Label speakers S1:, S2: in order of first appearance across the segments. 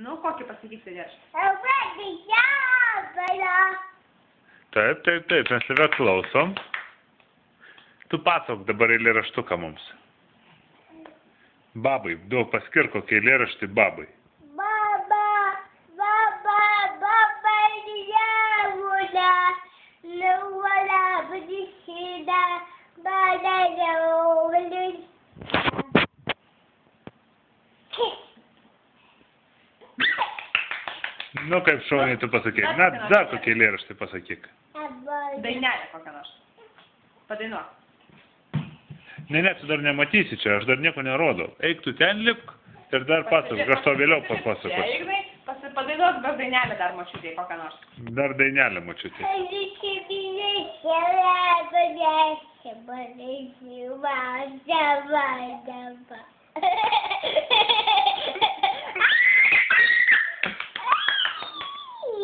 S1: Nu, kokį pasakyti eilėraštį?
S2: Taip, mes tave klausom. Tu pasok dabar eilėraštuką mums. Babai, duok paskir kokį eilėraštį babai. Nu, kaip šauniai tu pasakyk. Na, dar kokį eilėraštį pasakyk.
S1: Dainelė kokią nors. Padainuok.
S2: Ne, tu dar nematysi čia, aš dar nieko nerodau. Eik tu ten lipk ir dar pasakok, aš to vėliau papasakosiu.
S1: Ignai, padainuok dar dainelę dar močiutei kokią nors.
S2: Dar dainelę močiutei.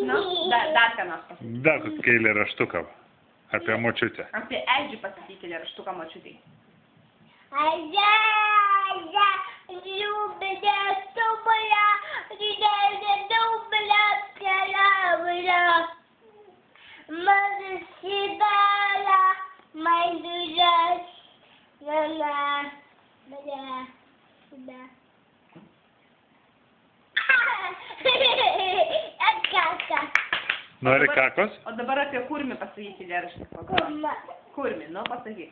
S1: Nu, dar ką nors pasakyti.
S2: Dar kokį eilėraštuką apie močiutę.
S1: Apie Edžį pasakyti eilėraštuką močiutei.
S2: Nori kakos?
S1: O dabar apie kurmį pasakyti eilėraštį. Kurmį, nu pasakyk.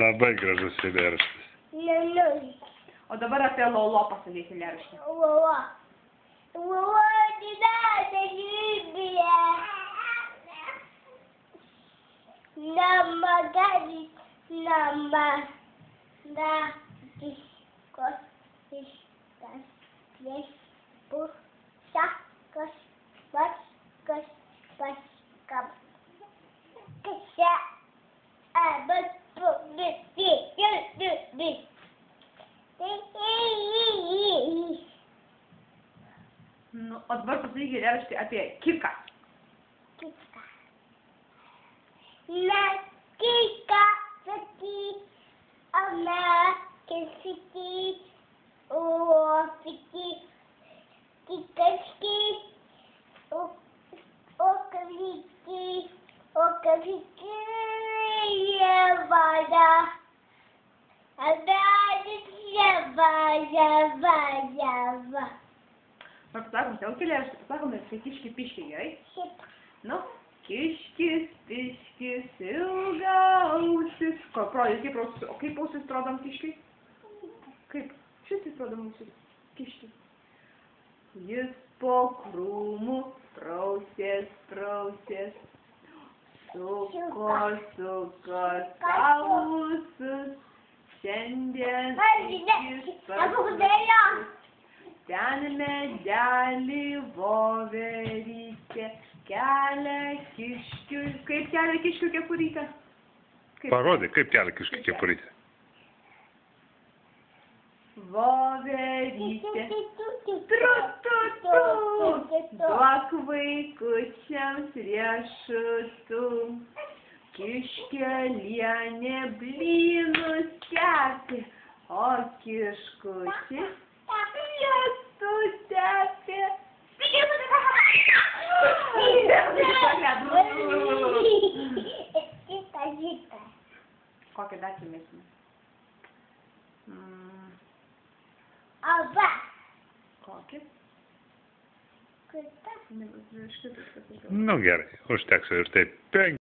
S2: Labai gražus eilėraštis.
S1: O dabar apie Lolo pasakyti eilėraštį. Nu, o dabar pasakyk eilėraštį apie Kiką. Pasakom, tai eilėraštį, pasakom, tai kiški piški, gerai? Nu, kiškis, piškis, ilgausis. O kaip ausis atrodom kiškiai? Kaip? Šis atrodom ausis kiškiai. Jis po krūmų prausės. Suko sausus. Šiandien ten medelį voverytė kelia kiškių. Kaip kelia kiškių kepurytę?
S2: Parodai, kaip kelia kiškių kepurytę.
S1: Voverytė. Duok vaikučiams riešutų. Kiškelienė blynus kepė, o kiškutis pietų tepė. Kokią dar primėsime? Kokį?
S2: Nu gerai, užteks ir taip.